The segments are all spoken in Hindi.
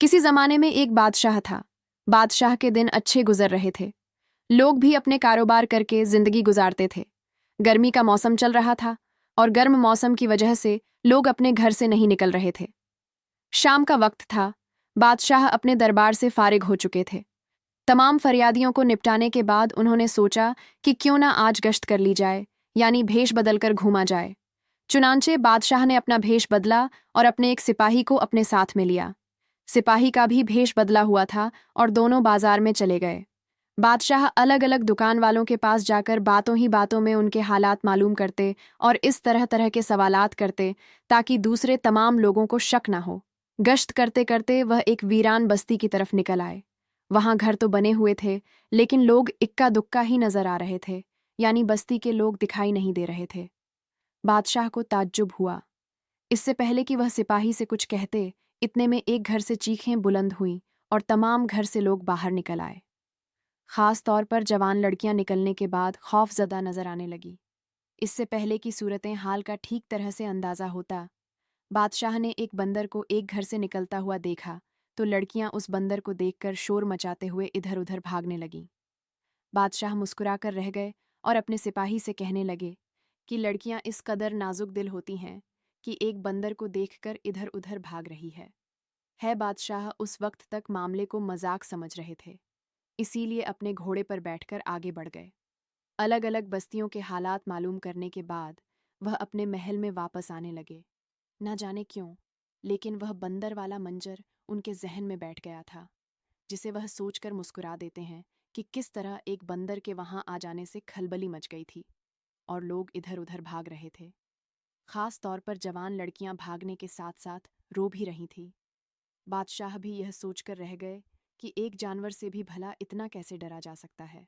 किसी जमाने में एक बादशाह था। बादशाह के दिन अच्छे गुजर रहे थे। लोग भी अपने कारोबार करके जिंदगी गुजारते थे। गर्मी का मौसम चल रहा था और गर्म मौसम की वजह से लोग अपने घर से नहीं निकल रहे थे। शाम का वक्त था। बादशाह अपने दरबार से फारिग हो चुके थे। तमाम फरियादियों को निपटाने के बाद उन्होंने सोचा कि क्यों ना आज गश्त कर ली जाए, यानी भेष बदलकर घूमा जाए। चुनांचे बादशाह ने अपना भेष बदला और अपने एक सिपाही को अपने साथ में लिया। सिपाही का भी भेष बदला हुआ था और दोनों बाजार में चले गए। बादशाह अलग अलग दुकान वालों के पास जाकर बातों ही बातों में उनके हालात मालूम करते और इस तरह तरह के सवालात करते ताकि दूसरे तमाम लोगों को शक ना हो। गश्त करते करते वह एक वीरान बस्ती की तरफ निकल आए। वहां घर तो बने हुए थे, लेकिन लोग इक्का दुक्का ही नजर आ रहे थे, यानी बस्ती के लोग दिखाई नहीं दे रहे थे। बादशाह को ताज्जुब हुआ। इससे पहले कि वह सिपाही से कुछ कहते, इतने में एक घर से चीखें बुलंद हुईं और तमाम घर से लोग बाहर निकल आए। खास तौर पर जवान लड़कियां निकलने के बाद खौफजदा नजर आने लगी। इससे पहले कि सूरतें हाल का ठीक तरह से अंदाजा होता, बादशाह ने एक बंदर को एक घर से निकलता हुआ देखा, तो लड़कियां उस बंदर को देखकर शोर मचाते हुए इधर उधर भागने लगीं। बादशाह मुस्कुराकर रह गए और अपने सिपाही से कहने लगे कि लड़कियां इस कदर नाजुक दिल होती हैं कि एक बंदर को देखकर इधर उधर भाग रही है। बादशाह उस वक्त तक मामले को मजाक समझ रहे थे, इसीलिए अपने घोड़े पर बैठकर आगे बढ़ गए। अलग अलग बस्तियों के हालात मालूम करने के बाद वह अपने महल में वापस आने लगे। न जाने क्यों, लेकिन वह बंदर वाला मंजर उनके जहन में बैठ गया था, जिसे वह सोचकर मुस्कुरा देते हैं कि किस तरह एक बंदर के वहां आ जाने से खलबली मच गई थी और लोग इधर उधर भाग रहे थे। खास तौर पर जवान लड़कियां भागने के साथ साथ रो भी रही थीं। बादशाह भी यह सोचकर रह गए कि एक जानवर से भी भला इतना कैसे डरा जा सकता है।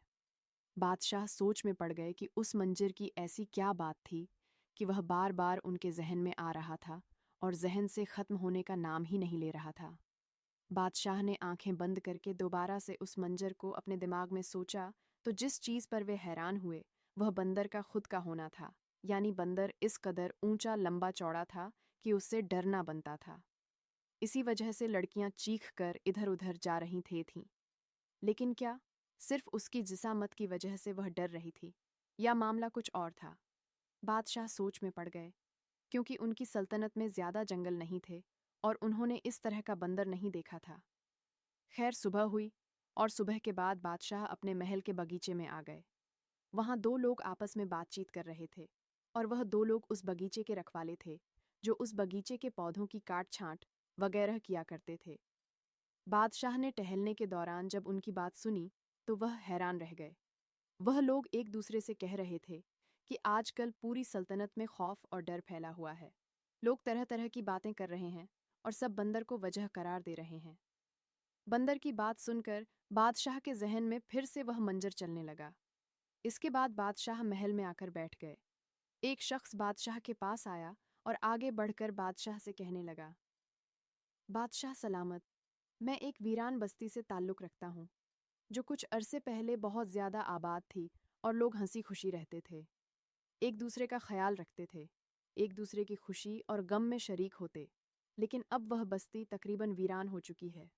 बादशाह सोच में पड़ गए कि उस मंजर की ऐसी क्या बात थी कि वह बार बार उनके जहन में आ रहा था और जहन से खत्म होने का नाम ही नहीं ले रहा था। बादशाह ने आंखें बंद करके दोबारा से उस मंजर को अपने दिमाग में सोचा, तो जिस चीज पर वे हैरान हुए वह बंदर का खुद का होना था, यानी बंदर इस कदर ऊंचा लंबा चौड़ा था कि उससे डरना बनता था। इसी वजह से लड़कियां चीख कर इधर उधर जा रही थीं। लेकिन क्या सिर्फ उसकी जिसामत की वजह से वह डर रही थी, या मामला कुछ और था? बादशाह सोच में पड़ गए, क्योंकि उनकी सल्तनत में ज्यादा जंगल नहीं थे और उन्होंने इस तरह का बंदर नहीं देखा था। खैर, सुबह हुई और सुबह के बाद बादशाह अपने महल के बगीचे में आ गए। वहां दो लोग आपस में बातचीत कर रहे थे और वह दो लोग उस बगीचे के रखवाले थे, जो उस बगीचे के पौधों की काट छांट वगैरह किया करते थे। बादशाह ने टहलने के दौरान जब उनकी बात सुनी तो वह हैरान रह गए। वह लोग एक दूसरे से कह रहे थे कि आजकल पूरी सल्तनत में खौफ और डर फैला हुआ है। लोग तरह तरह की बातें कर रहे हैं और सब बंदर को वजह करार दे रहे हैं। बंदर की बात सुनकर बादशाह के जहन में फिर से वह मंजर चलने लगा। इसके बाद बादशाह महल में आकर बैठ गए। एक शख्स बादशाह के पास आया और आगे बढ़कर बादशाह से कहने लगा, बादशाह सलामत, मैं एक वीरान बस्ती से ताल्लुक रखता हूँ, जो कुछ अरसे पहले बहुत ज्यादा आबाद थी और लोग हंसी खुशी रहते थे, एक दूसरे का ख्याल रखते थे, एक दूसरे की खुशी और गम में शरीक होते। लेकिन अब वह बस्ती तकरीबन वीरान हो चुकी है।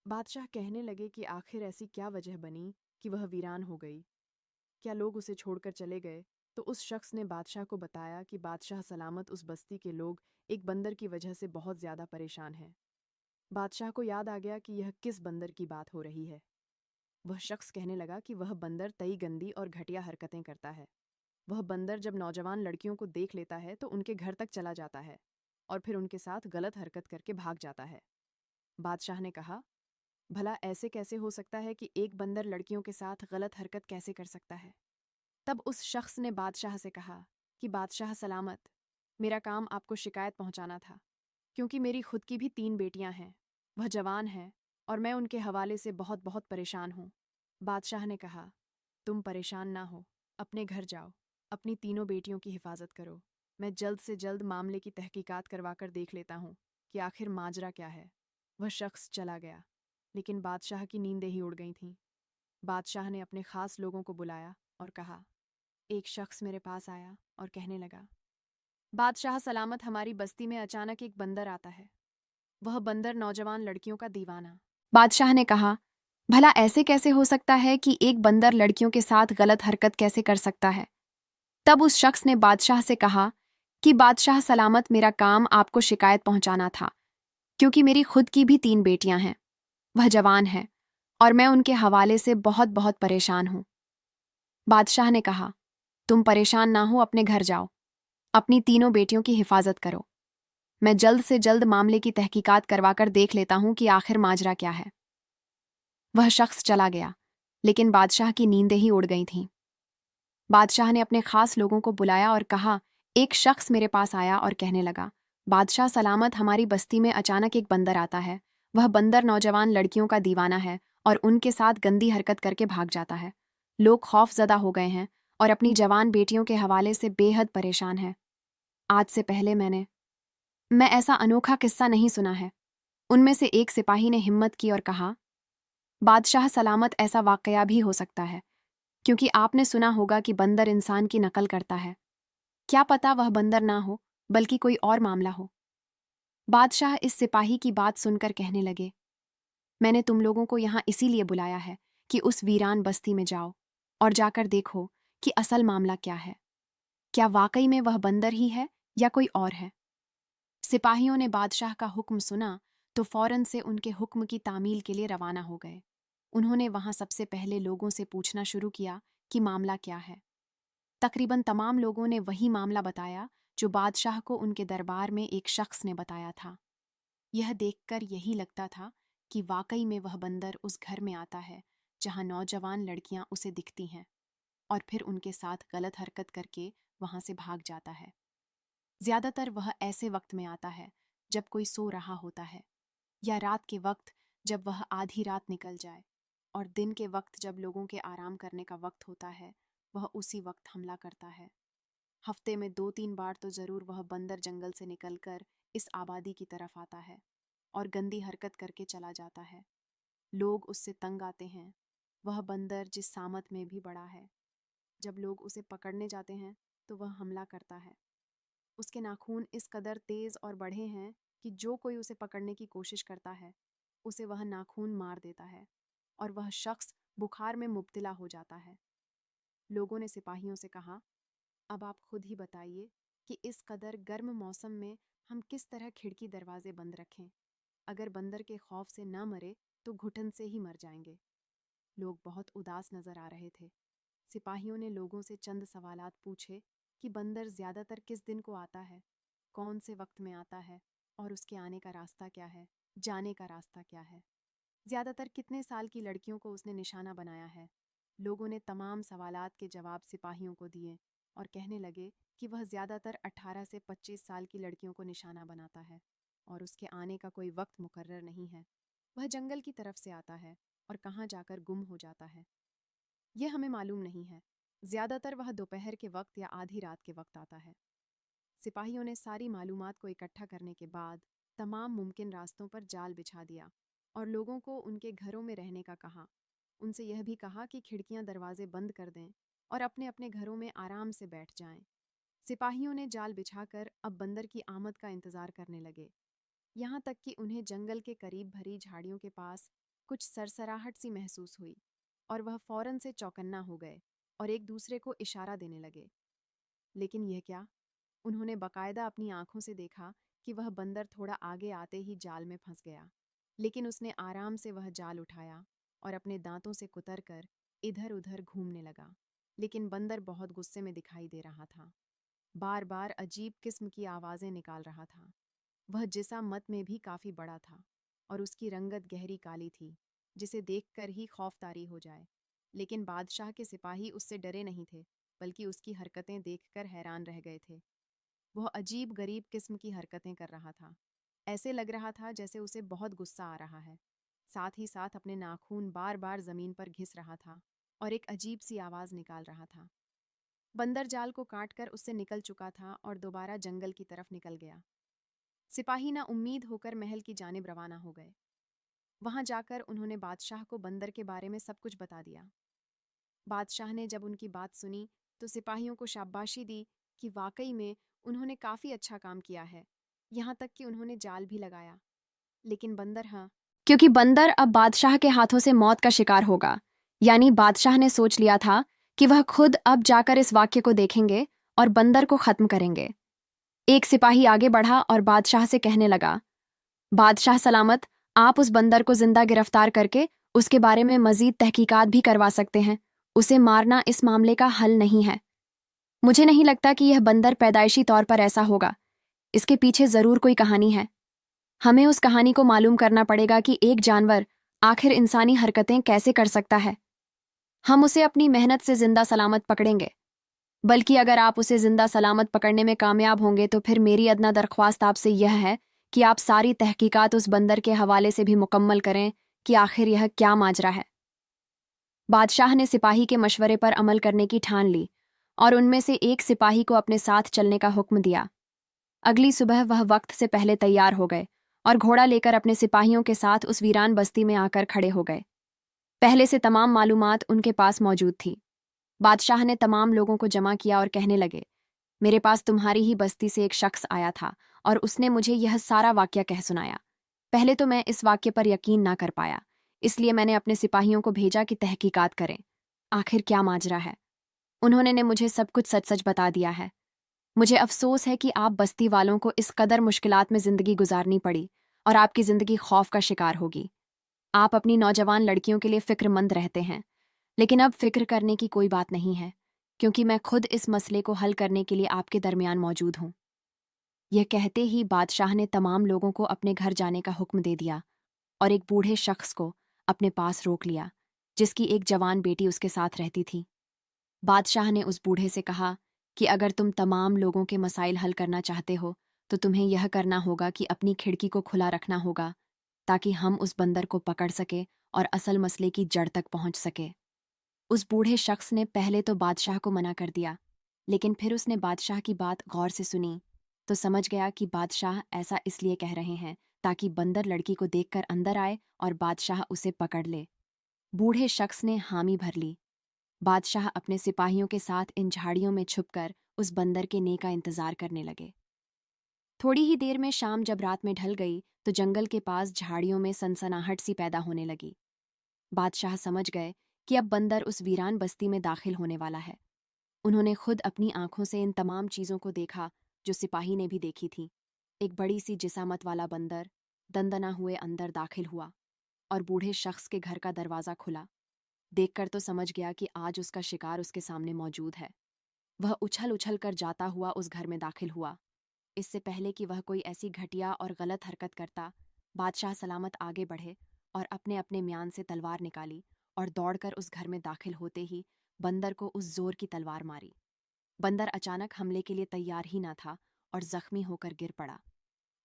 बादशाह कहने लगे कि आखिर ऐसी क्या वजह बनी कि वह वीरान हो गई? क्या लोग उसे छोड़कर चले गए? तो उस शख्स ने बादशाह को बताया कि बादशाह सलामत, उस बस्ती के लोग एक बंदर की वजह से बहुत ज्यादा परेशान हैं। बादशाह को याद आ गया कि यह किस बंदर की बात हो रही है। वह शख्स कहने लगा कि वह बंदर तई गंदी और घटिया हरकतें करता है। वह बंदर जब नौजवान लड़कियों को देख लेता है तो उनके घर तक चला जाता है और फिर उनके साथ गलत हरकत करके भाग जाता है। बादशाह ने कहा, भला ऐसे कैसे हो सकता है कि एक बंदर लड़कियों के साथ गलत हरकत कैसे कर सकता है? तब उस शख्स ने बादशाह से कहा कि बादशाह सलामत, मेरा काम आपको शिकायत पहुंचाना था, क्योंकि मेरी खुद की भी 3 बेटियां हैं। वह जवान हैं और मैं उनके हवाले से बहुत बहुत परेशान हूँ। बादशाह ने कहा, तुम परेशान ना हो, अपने घर जाओ, अपनी तीनों बेटियों की हिफाजत करो। मैं जल्द से जल्द मामले की तहकीकात करवाकर देख लेता हूँ कि आखिर माजरा क्या है। वह शख्स चला गया, लेकिन बादशाह की नींदें ही उड़ गई थीं। बादशाह ने अपने खास लोगों को बुलाया और कहा, एक शख्स मेरे पास आया और कहने लगा, बादशाह सलामत, हमारी बस्ती में अचानक एक बंदर आता है। वह बंदर नौजवान लड़कियों का दीवाना। बादशाह ने कहा, भला ऐसे कैसे हो सकता है कि एक बंदर लड़कियों के साथ गलत हरकत कैसे कर सकता है? तब उस शख्स ने बादशाह से कहा कि बादशाह सलामत, मेरा काम आपको शिकायत पहुंचाना था, क्योंकि मेरी खुद की भी 3 बेटियां हैं। वह जवान है और मैं उनके हवाले से बहुत बहुत परेशान हूं। बादशाह ने कहा, तुम परेशान ना हो, अपने घर जाओ, अपनी तीनों बेटियों की हिफाजत करो। मैं जल्द से जल्द मामले की तहकीकात करवाकर देख लेता हूं कि आखिर माजरा क्या है। वह शख्स चला गया, लेकिन बादशाह की नींदें ही उड़ गई थीं। बादशाह ने अपने खास लोगों को बुलाया और कहा, एक शख्स मेरे पास आया और कहने लगा, बादशाह सलामत, हमारी बस्ती में अचानक एक बंदर आता है। वह बंदर नौजवान लड़कियों का दीवाना है और उनके साथ गंदी हरकत करके भाग जाता है। लोग खौफजदा हो गए हैं और अपनी जवान बेटियों के हवाले से बेहद परेशान हैं। आज से पहले मैं ऐसा अनोखा किस्सा नहीं सुना है। उनमें से एक सिपाही ने हिम्मत की और कहा, बादशाह सलामत, ऐसा वाकया भी हो सकता है, क्योंकि आपने सुना होगा कि बंदर इंसान की नकल करता है। क्या पता वह बंदर ना हो, बल्कि कोई और मामला हो। बादशाह इस सिपाही की बात सुनकर कहने लगे, मैंने तुम लोगों को यहाँ इसीलिए बुलाया है कि उस वीरान बस्ती में जाओ और जाकर देखो कि असल मामला क्या है। क्या वाकई में वह बंदर ही है या कोई और है? सिपाहियों ने बादशाह का हुक्म सुना तो फौरन से उनके हुक्म की तामील के लिए रवाना हो गए। उन्होंने वहां सबसे पहले लोगों से पूछना शुरू किया कि मामला क्या है। तकरीबन तमाम लोगों ने वही मामला बताया जो बादशाह को उनके दरबार में एक शख्स ने बताया था। यह देखकर यही लगता था कि वाकई में वह बंदर उस घर में आता है जहां नौजवान लड़कियां उसे दिखती हैं और फिर उनके साथ गलत हरकत करके वहां से भाग जाता है। ज्यादातर वह ऐसे वक्त में आता है जब कोई सो रहा होता है, या रात के वक्त जब वह आधी रात निकल जाए, और दिन के वक्त जब लोगों के आराम करने का वक्त होता है, वह उसी वक्त हमला करता है। हफ्ते में 2-3 बार तो जरूर वह बंदर जंगल से निकलकर इस आबादी की तरफ आता है और गंदी हरकत करके चला जाता है। लोग उससे तंग आते हैं। वह बंदर जिस सामत में भी बड़ा है, जब लोग उसे पकड़ने जाते हैं तो वह हमला करता है। उसके नाखून इस कदर तेज और बढ़े हैं कि जो कोई उसे पकड़ने की कोशिश करता है, उसे वह नाखून मार देता है और वह शख्स बुखार में मुब्तला हो जाता है। लोगों ने सिपाहियों से कहा, अब आप खुद ही बताइए कि इस कदर गर्म मौसम में हम किस तरह खिड़की दरवाजे बंद रखें। अगर बंदर के खौफ से न मरे तो घुटन से ही मर जाएंगे। लोग बहुत उदास नजर आ रहे थे। सिपाहियों ने लोगों से चंद सवालात पूछे कि बंदर ज्यादातर किस दिन को आता है, कौन से वक्त में आता है, और उसके आने का रास्ता क्या है, जाने का रास्ता क्या है, ज्यादातर कितने साल की लड़कियों को उसने निशाना बनाया है। लोगों ने तमाम सवालात के जवाब सिपाहियों को दिए और कहने लगे कि वह ज्यादातर 18 से 25 साल की लड़कियों को निशाना बनाता है और उसके आने का कोई वक्त मुकर्रर नहीं है। वह जंगल की तरफ से आता है और कहाँ जाकर गुम हो जाता है, यह हमें मालूम नहीं है। ज्यादातर वह दोपहर के वक्त या आधी रात के वक्त आता है। सिपाहियों ने सारी मालूमात को इकट्ठा करने के बाद तमाम मुमकिन रास्तों पर जाल बिछा दिया और लोगों को उनके घरों में रहने का कहा। उनसे यह भी कहा कि खिड़कियां दरवाजे बंद कर दें और अपने अपने घरों में आराम से बैठ जाएं। सिपाहियों ने जाल बिछाकर अब बंदर की आमद का इंतजार करने लगे, यहाँ तक कि उन्हें जंगल के करीब भरी झाड़ियों के पास कुछ सरसराहट सी महसूस हुई और वह फौरन से चौकन्ना हो गए और एक दूसरे को इशारा देने लगे। लेकिन यह क्या? उन्होंने बाकायदा अपनी आंखों से देखा कि वह बंदर थोड़ा आगे आते ही जाल में फंस गया। लेकिन उसने आराम से वह जाल उठाया और अपने दांतों से कुतरकर इधर उधर घूमने लगा। लेकिन बंदर बहुत गुस्से में दिखाई दे रहा था, बार बार अजीब किस्म की आवाजें निकाल रहा था। वह जिसामत में भी काफी बड़ा था और उसकी रंगत गहरी काली थी, जिसे देखकर ही खौफतारी हो जाए। लेकिन बादशाह के सिपाही उससे डरे नहीं थे, बल्कि उसकी हरकतें देखकर हैरान रह गए थे। वह अजीब गरीब किस्म की हरकतें कर रहा था। ऐसे लग रहा था जैसे उसे बहुत गुस्सा आ रहा है। साथ ही साथ अपने नाखून बार बार जमीन पर घिस रहा था और एक अजीब सी आवाज निकाल रहा था। बंदर जाल को काटकर उससे निकल चुका था और दोबारा जंगल की तरफ निकल गया। सिपाही ना उम्मीद होकर महल की जानिब रवाना हो गए। वहां जाकर उन्होंने बादशाह को बंदर के बारे में सब कुछ बता दिया। बादशाह ने जब उनकी बात सुनी तो सिपाहियों को शाबाशी दी कि वाकई में उन्होंने काफी अच्छा काम किया है। यहाँ तक कि उन्होंने जाल भी लगाया। लेकिन बंदर, हाँ, क्योंकि बंदर अब बादशाह के हाथों से मौत का शिकार होगा। यानी बादशाह ने सोच लिया था कि वह खुद अब जाकर इस वाक्य को देखेंगे और बंदर को खत्म करेंगे। एक सिपाही आगे बढ़ा और बादशाह से कहने लगा, बादशाह सलामत, आप उस बंदर को जिंदा गिरफ्तार करके उसके बारे में मजीद तहकीकात भी करवा सकते हैं। उसे मारना इस मामले का हल नहीं है। मुझे नहीं लगता कि यह बंदर पैदाइशी तौर पर ऐसा होगा। इसके पीछे जरूर कोई कहानी है। हमें उस कहानी को मालूम करना पड़ेगा कि एक जानवर आखिर इंसानी हरकतें कैसे कर सकता है। हम उसे अपनी मेहनत से जिंदा सलामत पकड़ेंगे। बल्कि अगर आप उसे जिंदा सलामत पकड़ने में कामयाब होंगे तो फिर मेरी अदना दरख्वास्त आपसे यह है कि आप सारी तहकीकात उस बंदर के हवाले से भी मुकम्मल करें कि आखिर यह क्या माजरा है। बादशाह ने सिपाही के मशवरे पर अमल करने की ठान ली और उनमें से एक सिपाही को अपने साथ चलने का हुक्म दिया। अगली सुबह वह वक्त से पहले तैयार हो गए और घोड़ा लेकर अपने सिपाहियों के साथ उस वीरान बस्ती में आकर खड़े हो गए। पहले से तमाम मालूमात उनके पास मौजूद थी। बादशाह ने तमाम लोगों को जमा किया और कहने लगे, मेरे पास तुम्हारी ही बस्ती से एक शख्स आया था और उसने मुझे यह सारा वाकया कह सुनाया। पहले तो मैं इस वाक्य पर यकीन ना कर पाया, इसलिए मैंने अपने सिपाहियों को भेजा कि तहकीकात करें, आखिर क्या माजरा है। उन्होंने ने मुझे सब कुछ सच सच बता दिया है। मुझे अफसोस है कि आप बस्ती वालों को इस कदर मुश्किलात में जिंदगी गुजारनी पड़ी और आपकी जिंदगी खौफ का शिकार होगी। आप अपनी नौजवान लड़कियों के लिए फिक्रमंद रहते हैं, लेकिन अब फिक्र करने की कोई बात नहीं है, क्योंकि मैं खुद इस मसले को हल करने के लिए आपके दरमियान मौजूद हूं। यह कहते ही बादशाह ने तमाम लोगों को अपने घर जाने का हुक्म दे दिया और एक बूढ़े शख्स को अपने पास रोक लिया, जिसकी एक जवान बेटी उसके साथ रहती थी। बादशाह ने उस बूढ़े से कहा कि अगर तुम तमाम लोगों के मसाइल हल करना चाहते हो तो तुम्हें यह करना होगा कि अपनी खिड़की को खुला रखना होगा, ताकि हम उस बंदर को पकड़ सके और असल मसले की जड़ तक पहुंच सके। उस बूढ़े शख्स ने पहले तो बादशाह को मना कर दिया, लेकिन फिर उसने बादशाह की बात गौर से सुनी तो समझ गया कि बादशाह ऐसा इसलिए कह रहे हैं ताकि बंदर लड़की को देखकर अंदर आए और बादशाह उसे पकड़ ले। बूढ़े शख्स ने हामी भर ली। बादशाह अपने सिपाहियों के साथ इन झाड़ियों में छुपकर उस बंदर के ने का इंतजार करने लगे। थोड़ी ही देर में शाम जब रात में ढल गई तो जंगल के पास झाड़ियों में सनसनाहट सी पैदा होने लगी। बादशाह समझ गए कि अब बंदर उस वीरान बस्ती में दाखिल होने वाला है। उन्होंने खुद अपनी आंखों से इन तमाम चीजों को देखा जो सिपाही ने भी देखी थी। एक बड़ी सी जिसामत वाला बंदर दंदना हुए अंदर दाखिल हुआ और बूढ़े शख्स के घर का दरवाजा खुला। देखकर तो समझ गया कि आज उसका शिकार उसके सामने मौजूद है। वह उछल उछल कर जाता हुआ उस घर में दाखिल हुआ। इससे पहले कि वह कोई ऐसी घटिया और गलत हरकत करता, बादशाह सलामत आगे बढ़े और अपने अपने म्यान से तलवार निकाली और दौड़कर उस घर में दाखिल होते ही बंदर को उस जोर की तलवार मारी। बंदर अचानक हमले के लिए तैयार ही ना था और जख्मी होकर गिर पड़ा।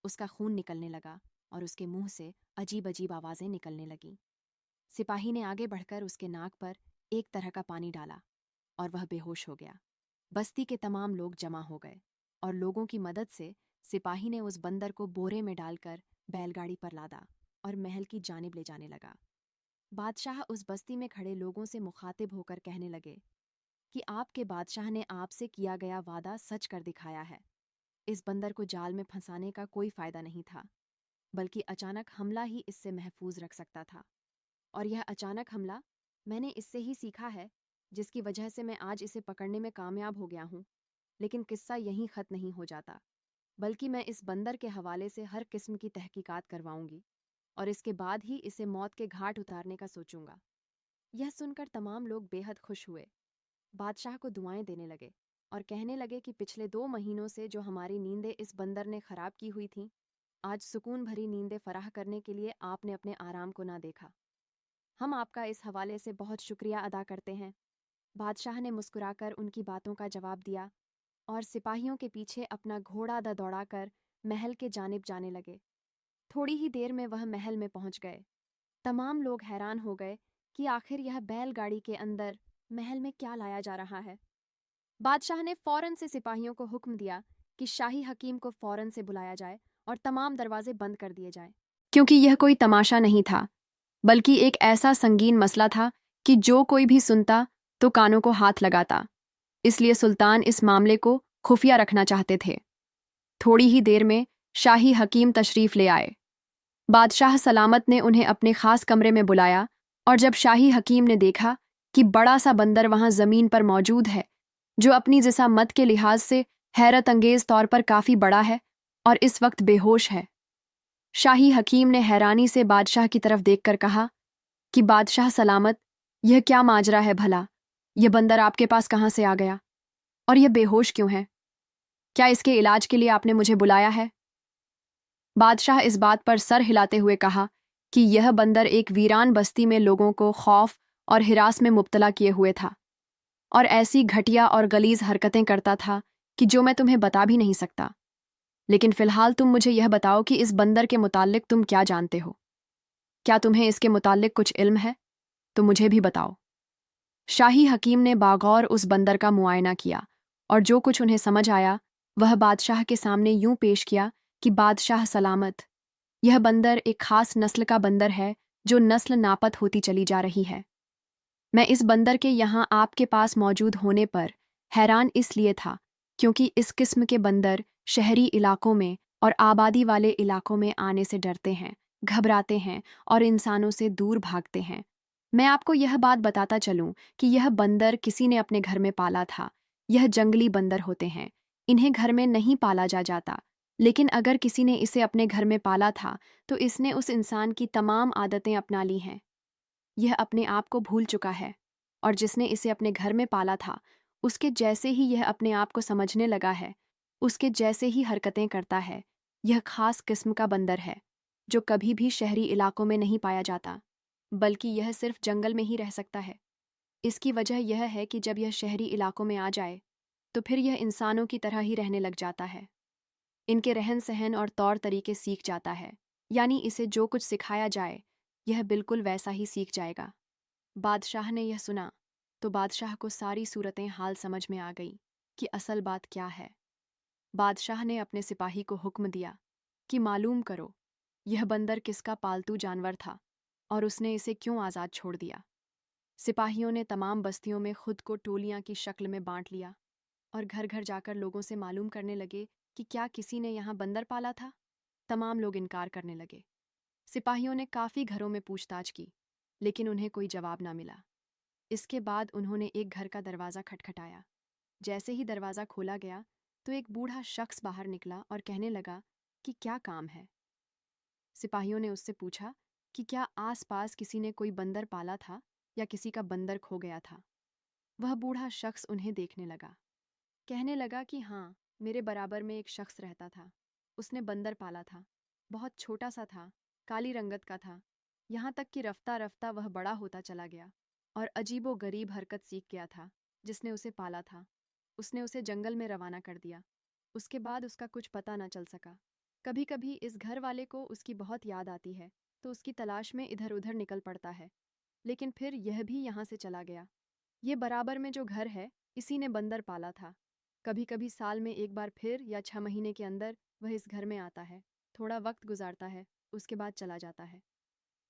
उसका खून निकलने लगा और उसके मुंह से अजीब अजीब आवाजें निकलने लगीं। सिपाही ने आगे बढ़कर उसके नाक पर एक तरह का पानी डाला और वह बेहोश हो गया। बस्ती के तमाम लोग जमा हो गए और लोगों की मदद से सिपाही ने उस बंदर को बोरे में डालकर बैलगाड़ी पर लादा और महल की जानिब ले जाने लगा। बादशाह उस बस्ती में खड़े लोगों से मुखातिब होकर कहने लगे कि आपके बादशाह ने आपसे किया गया वादा सच कर दिखाया है। इस बंदर को जाल में फंसाने का कोई फायदा नहीं था, बल्कि अचानक हमला ही इससे महफूज रख सकता था। और यह अचानक हमला मैंने इससे ही सीखा है, जिसकी वजह से मैं आज इसे पकड़ने में कामयाब हो गया हूँ। लेकिन किस्सा यहीं खत्म नहीं हो जाता, बल्कि मैं इस बंदर के हवाले से हर किस्म की तहकीकात करवाऊंगी और इसके बाद ही इसे मौत के घाट उतारने का सोचूंगा। यह सुनकर तमाम लोग बेहद खुश हुए, बादशाह को दुआएं देने लगे और कहने लगे कि पिछले 2 महीनों से जो हमारी नींदें इस बंदर ने खराब की हुई थीं, आज सुकून भरी नींदें फराह करने के लिए आपने अपने आराम को ना देखा। हम आपका इस हवाले से बहुत शुक्रिया अदा करते हैं। बादशाह ने मुस्कुराकर उनकी बातों का जवाब दिया और सिपाहियों के पीछे अपना घोड़ा दौड़ाकर महल के जानिब जाने लगे। थोड़ी ही देर में वह महल में पहुंच गए। तमाम लोग हैरान हो गए कि आखिर यह बैलगाड़ी के अंदर महल में क्या लाया जा रहा है। बादशाह ने फौरन से सिपाहियों को हुक्म दिया कि शाही हकीम को फौरन से बुलाया जाए और तमाम दरवाजे बंद कर दिए जाएं, क्योंकि यह कोई तमाशा नहीं था, बल्कि एक ऐसा संगीन मसला था कि जो कोई भी सुनता तो कानों को हाथ लगाता। इसलिए सुल्तान इस मामले को खुफिया रखना चाहते थे। थोड़ी ही देर में शाही हकीम तशरीफ ले आए। बादशाह सलामत ने उन्हें अपने खास कमरे में बुलाया और जब शाही हकीम ने देखा कि बड़ा सा बंदर वहां जमीन पर मौजूद है, जो अपनी जिसामत के लिहाज से हैरत अंगेज तौर पर काफी बड़ा है और इस वक्त बेहोश है, शाही हकीम ने हैरानी से बादशाह की तरफ देखकर कहा कि बादशाह सलामत, यह क्या माजरा है भला? यह बंदर आपके पास कहाँ से आ गया और यह बेहोश क्यों है? क्या इसके इलाज के लिए आपने मुझे बुलाया है? बादशाह इस बात पर सर हिलाते हुए कहा कि यह बंदर एक वीरान बस्ती में लोगों को खौफ और हिरास में मुब्तला किए हुए था और ऐसी घटिया और गलीज हरकतें करता था कि जो मैं तुम्हें बता भी नहीं सकता। लेकिन फिलहाल तुम मुझे यह बताओ कि इस बंदर के मुतालिक तुम क्या जानते हो? क्या तुम्हें इसके मुतालिक कुछ इल्म है? तो मुझे भी बताओ। शाही हकीम ने बागौर उस बंदर का मुआयना किया और जो कुछ उन्हें समझ आया वह बादशाह के सामने यूं पेश किया कि बादशाह सलामत, यह बंदर एक खास नस्ल का बंदर है जो नस्ल नापत होती चली जा रही है। मैं इस बंदर के यहाँ आपके पास मौजूद होने पर हैरान इसलिए था क्योंकि इस किस्म के बंदर शहरी इलाकों में और आबादी वाले इलाकों में आने से डरते हैं, घबराते हैं और इंसानों से दूर भागते हैं। मैं आपको यह बात बताता चलूं कि यह बंदर किसी ने अपने घर में पाला था। यह जंगली बंदर होते हैं, इन्हें घर में नहीं पाला जाता, लेकिन अगर किसी ने इसे अपने घर में पाला था तो इसने उस इंसान की तमाम आदतें अपना ली हैं। यह अपने आप को भूल चुका है और जिसने इसे अपने घर में पाला था उसके जैसे ही यह अपने आप को समझने लगा है, उसके जैसे ही हरकतें करता है। यह खास किस्म का बंदर है जो कभी भी शहरी इलाकों में नहीं पाया जाता, बल्कि यह सिर्फ जंगल में ही रह सकता है। इसकी वजह यह है कि जब यह शहरी इलाकों में आ जाए तो फिर यह इंसानों की तरह ही रहने लग जाता है। इनके रहन सहन और तौर तरीके सीख जाता है, यानी इसे जो कुछ सिखाया जाए यह बिल्कुल वैसा ही सीख जाएगा। बादशाह ने यह सुना तो बादशाह को सारी सूरतें हाल समझ में आ गई कि असल बात क्या है। बादशाह ने अपने सिपाही को हुक्म दिया कि मालूम करो यह बंदर किसका पालतू जानवर था और उसने इसे क्यों आज़ाद छोड़ दिया। सिपाहियों ने तमाम बस्तियों में खुद को टोलियां की शक्ल में बांट लिया और घर घर जाकर लोगों से मालूम करने लगे कि क्या किसी ने यहाँ बंदर पाला था। तमाम लोग इनकार करने लगे। सिपाहियों ने काफ़ी घरों में पूछताछ की, लेकिन उन्हें कोई जवाब ना मिला। इसके बाद उन्होंने एक घर का दरवाज़ा खटखटाया। जैसे ही दरवाज़ा खोला गया तो एक बूढ़ा शख्स बाहर निकला और कहने लगा कि क्या काम है। सिपाहियों ने उससे पूछा कि क्या आसपास किसी ने कोई बंदर पाला था या किसी का बंदर खो गया था। वह बूढ़ा शख्स उन्हें देखने लगा, कहने लगा कि हाँ, मेरे बराबर में एक शख्स रहता था। उसने बंदर पाला था, बहुत छोटा सा था, काली रंगत का था, यहाँ तक कि रफ्ता रफ्ता वह बड़ा होता चला गया और अजीबो गरीब हरकत सीख गया था। जिसने उसे पाला था उसने उसे जंगल में रवाना कर दिया। उसके बाद उसका कुछ पता न चल सका। कभी कभी इस घर वाले को उसकी बहुत याद आती है तो उसकी तलाश में इधर उधर निकल पड़ता है, लेकिन फिर यह भी यहाँ से चला गया। ये बराबर में जो घर है इसी ने बंदर पाला था। कभी कभी साल में एक बार फिर या 6 महीने के अंदर वह इस घर में आता है, थोड़ा वक्त गुजारता है, उसके बाद चला जाता है।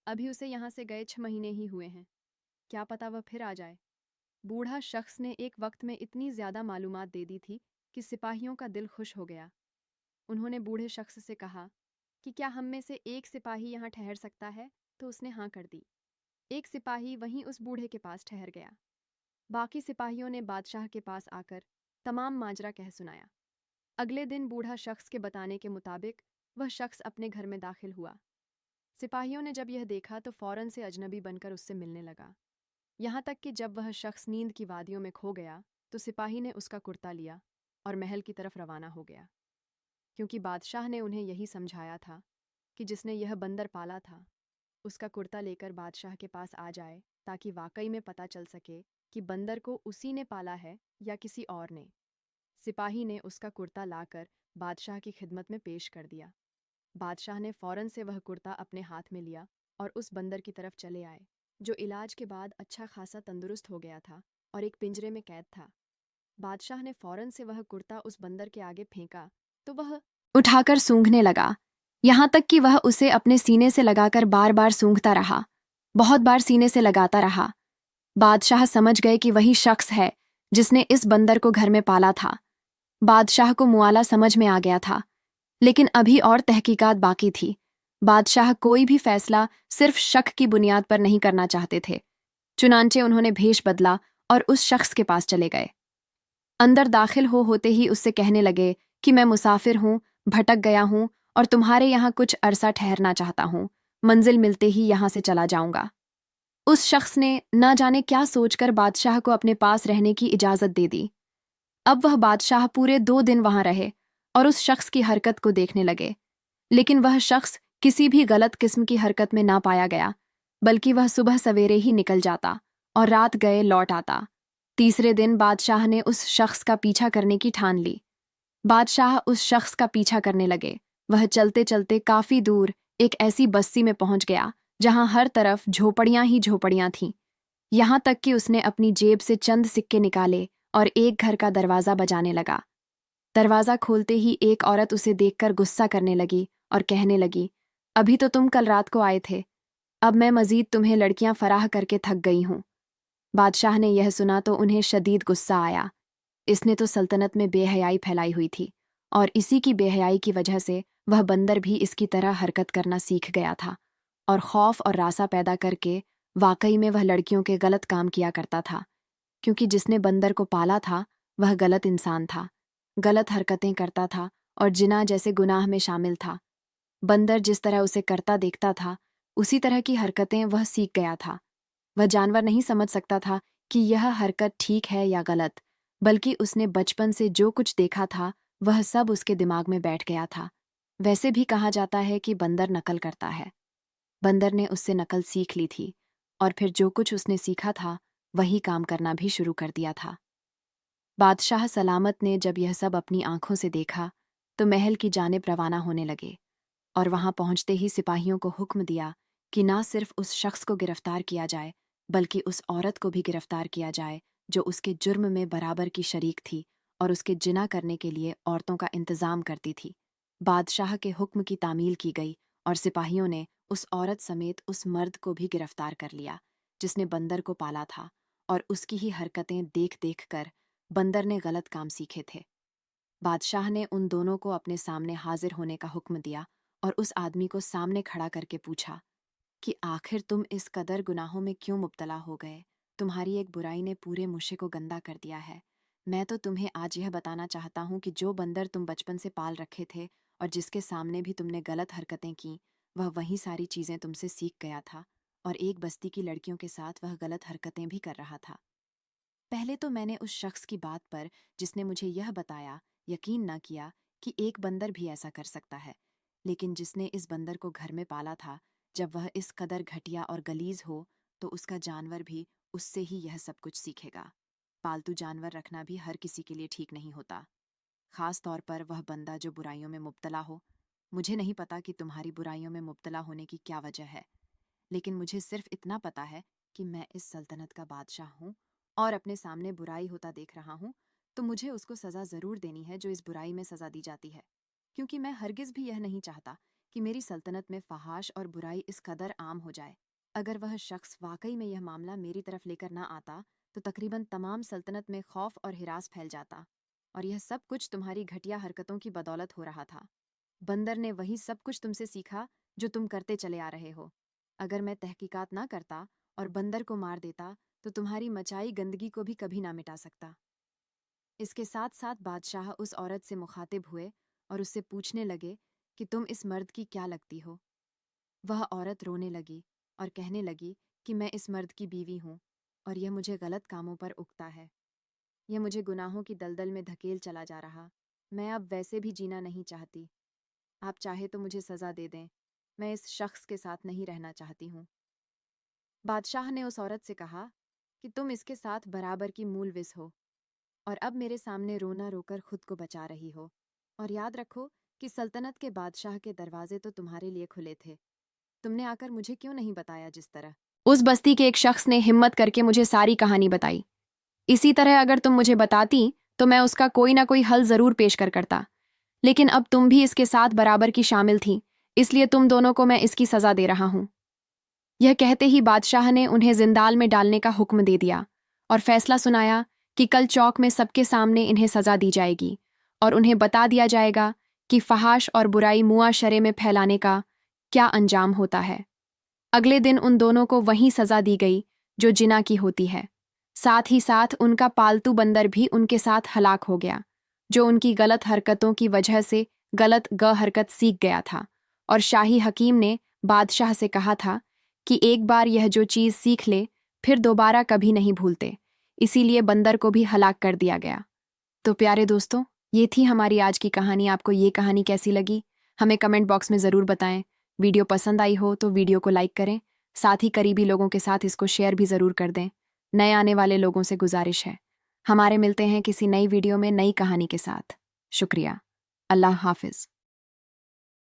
अभी उसे यहाँ से गए 6 महीने ही हुए हैं, क्या पता वह फिर आ जाए। बूढ़ा शख्स ने एक वक्त में इतनी ज्यादा मालूमात दे दी थी कि सिपाहियों का दिल खुश हो गया। उन्होंने बूढ़े शख्स से कहा कि क्या हम में से एक सिपाही यहाँ ठहर सकता है, तो उसने हाँ कर दी। एक सिपाही वहीं उस बूढ़े के पास ठहर गया। बाकी सिपाहियों ने बादशाह के पास आकर तमाम माजरा कह सुनाया। अगले दिन बूढ़ा शख्स के बताने के मुताबिक वह शख्स अपने घर में दाखिल हुआ। सिपाहियों ने जब यह देखा तो फौरन से अजनबी बनकर उससे मिलने लगा। यहाँ तक कि जब वह शख्स नींद की वादियों में खो गया तो सिपाही ने उसका कुर्ता लिया और महल की तरफ रवाना हो गया, क्योंकि बादशाह ने उन्हें यही समझाया था कि जिसने यह बंदर पाला था उसका कुर्ता लेकर बादशाह के पास आ जाए, ताकि वाकई में पता चल सके कि बंदर को उसी ने पाला है या किसी और ने। सिपाही ने उसका कुर्ता लाकर बादशाह की खिदमत में पेश कर दिया। बादशाह ने फौरन से वह कुर्ता अपने हाथ में लिया और उस बंदर की तरफ चले आए, जो इलाज के बाद अच्छा खासा तंदुरुस्त हो गया था और एक पिंजरे में कैद था। बादशाह ने फौरन से वह कुर्ता उस बंदर के आगे फेंका तो वह उठाकर सूंघने लगा, यहाँ तक कि वह उसे अपने सीने से लगाकर बार बार सूंघता रहा, बहुत बार सीने से लगाता रहा। बादशाह समझ गए कि वही शख्स है जिसने इस बंदर को घर में पाला था। बादशाह को मुआला समझ में आ गया था, लेकिन अभी और तहकीकात बाकी थी। बादशाह कोई भी फैसला सिर्फ शक की बुनियाद पर नहीं करना चाहते थे। चुनांचे उन्होंने भेष बदला और उस शख्स के पास चले गए। अंदर दाखिल होते ही उससे कहने लगे कि मैं मुसाफिर हूँ, भटक गया हूँ और तुम्हारे यहाँ कुछ अरसा ठहरना चाहता हूँ। मंजिल मिलते ही यहाँ से चला जाऊंगा। उस शख्स ने ना जाने क्या सोचकर बादशाह को अपने पास रहने की इजाजत दे दी। अब वह बादशाह पूरे 2 दिन वहां रहे और उस शख्स की हरकत को देखने लगे, लेकिन वह शख्स किसी भी गलत किस्म की हरकत में ना पाया गया, बल्कि वह सुबह सवेरे ही निकल जाता और रात गए लौट आता। तीसरे दिन बादशाह ने उस शख्स का पीछा करने की ठान ली। बादशाह उस शख्स का पीछा करने लगे। वह चलते चलते काफी दूर एक ऐसी बस्ती में पहुंच गया जहां हर तरफ झोपड़ियां ही झोपड़ियां थीं। यहां तक कि उसने अपनी जेब से चंद सिक्के निकाले और एक घर का दरवाजा बजाने लगा। दरवाजा खोलते ही एक औरत उसे देखकर गुस्सा करने लगी और कहने लगी, अभी तो तुम कल रात को आए थे, अब मैं मजीद तुम्हें लड़कियां फराह करके थक गई हूं। बादशाह ने यह सुना तो उन्हें शदीद गुस्सा आया। इसने तो सल्तनत में बेहयाई फैलाई हुई थी और इसी की बेहयाई की वजह से वह बंदर भी इसकी तरह हरकत करना सीख गया था और खौफ और रासा पैदा करके वाकई में वह लड़कियों के गलत काम किया करता था, क्योंकि जिसने बंदर को पाला था वह गलत इंसान था, गलत हरकतें करता था और जिना जैसे गुनाह में शामिल था। बंदर जिस तरह उसे करता देखता था उसी तरह की हरकतें वह सीख गया था। वह जानवर नहीं समझ सकता था कि यह हरकत ठीक है या गलत, बल्कि उसने बचपन से जो कुछ देखा था वह सब उसके दिमाग में बैठ गया था। वैसे भी कहा जाता है कि बंदर नकल करता है। बंदर ने उससे नकल सीख ली थी और फिर जो कुछ उसने सीखा था वही काम करना भी शुरू कर दिया था। बादशाह सलामत ने जब यह सब अपनी आंखों से देखा तो महल की जानिब रवाना होने लगे और वहां पहुंचते ही सिपाहियों को हुक्म दिया कि ना सिर्फ उस शख्स को गिरफ्तार किया जाए बल्कि उस औरत को भी गिरफ्तार किया जाए जो उसके जुर्म में बराबर की शरीक थी और उसके जिना करने के लिए औरतों का इंतजाम करती थी। बादशाह के हुक्म की तामील की गई और सिपाहियों ने उस औरत समेत उस मर्द को भी गिरफ्तार कर लिया जिसने बंदर को पाला था और उसकी ही हरकतें देख देख कर बंदर ने गलत काम सीखे थे। बादशाह ने उन दोनों को अपने सामने हाजिर होने का हुक्म दिया और उस आदमी को सामने खड़ा करके पूछा कि आखिर तुम इस कदर गुनाहों में क्यों मुब्तला हो गए? तुम्हारी एक बुराई ने पूरे मुशे को गंदा कर दिया है। मैं तो तुम्हें आज यह बताना चाहता हूँ कि जो बंदर तुम बचपन से पाल रखे थे और जिसके सामने भी तुमने गलत हरकतें की, वह वही सारी चीजें तुमसे सीख गया था और एक बस्ती की लड़कियों के साथ वह गलत हरकतें भी कर रहा था। पहले तो मैंने उस शख्स की बात पर जिसने मुझे यह बताया यकीन न किया कि एक बंदर भी ऐसा कर सकता है, लेकिन जिसने इस बंदर को घर में पाला था, जब वह इस कदर घटिया और गलीज हो तो उसका जानवर भी उससे ही यह सब कुछ सीखेगा। पालतू जानवर रखना भी हर किसी के लिए ठीक नहीं होता, खास तौर पर वह बंदा जो बुराइयों में मुब्तला हो। मुझे नहीं पता कि तुम्हारी बुराइयों में मुब्तला होने की क्या वजह है, लेकिन मुझे सिर्फ इतना पता है कि मैं इस सल्तनत का बादशाह हूँ और अपने सामने बुराई होता देख रहा हूँ तो मुझे उसको सज़ा ज़रूर देनी है जो इस बुराई में सज़ा दी जाती है, क्योंकि मैं हरगिज़ भी यह नहीं चाहता कि मेरी सल्तनत में फहाश और बुराई इस कदर आम हो जाए। अगर वह शख्स वाकई में यह मामला मेरी तरफ लेकर ना आता तो तकरीबन तमाम सल्तनत में खौफ और हिरास फैल जाता और यह सब कुछ तुम्हारी घटिया हरकतों की बदौलत हो रहा था। बंदर ने वही सब कुछ तुमसे सीखा जो तुम करते चले आ रहे हो। अगर मैं तहकीकात ना करता और बंदर को मार देता तो तुम्हारी मचाई गंदगी को भी कभी ना मिटा सकता। इसके साथ साथ बादशाह उस औरत से मुखातिब हुए और उससे पूछने लगे कि तुम इस मर्द की क्या लगती हो। वह औरत रोने लगी और कहने लगी कि मैं इस मर्द की बीवी हूँ और यह मुझे गलत कामों पर उकता है। यह मुझे गुनाहों की दलदल में धकेल चला जा रहा। मैं अब वैसे भी जीना नहीं चाहती। आप चाहे तो मुझे सज़ा दे दें। मैं इस शख्स के साथ नहीं रहना चाहती हूँ। बादशाह ने उस औरत से कहा कि तुम इसके साथ बराबर की मूलविस हो और अब मेरे सामने रोना रोकर खुद को बचा रही हो। और याद रखो कि सल्तनत के बादशाह के दरवाजे तो तुम्हारे लिए खुले थे। तुमने आकर मुझे क्यों नहीं बताया जिस तरह। उस बस्ती के एक शख्स ने हिम्मत करके मुझे सारी कहानी बताई। इसी तरह अगर तुम मुझे बताती तो मैं उसका कोई ना कोई हल जरूर पेश करता, लेकिन अब तुम भी इसके साथ बराबर की शामिल थी, इसलिए तुम दोनों को मैं इसकी सजा दे रहा हूं। यह कहते ही बादशाह ने उन्हें जिंदाल में डालने का हुक्म दे दिया और फैसला सुनाया कि कल चौक में सबके सामने इन्हें सजा दी जाएगी और उन्हें बता दिया जाएगा कि फहाश और बुराई मुआशरे में फैलाने का क्या अंजाम होता है। अगले दिन उन दोनों को वही सजा दी गई जो जिना की होती है। साथ ही साथ उनका पालतू बंदर भी उनके साथ हलाक हो गया, जो उनकी गलत हरकतों की वजह से गलत हरकत सीख गया था। और शाही हकीम ने बादशाह से कहा था कि एक बार यह जो चीज़ सीख ले फिर दोबारा कभी नहीं भूलते, इसीलिए बंदर को भी हलाक कर दिया गया। तो प्यारे दोस्तों, ये थी हमारी आज की कहानी। आपको ये कहानी कैसी लगी हमें कमेंट बॉक्स में ज़रूर बताएं। वीडियो पसंद आई हो तो वीडियो को लाइक करें, साथ ही करीबी लोगों के साथ इसको शेयर भी ज़रूर कर दें। नए आने वाले लोगों से गुजारिश है, हमारे मिलते हैं किसी नई वीडियो में नई कहानी के साथ। शुक्रिया। अल्लाह हाफिज़।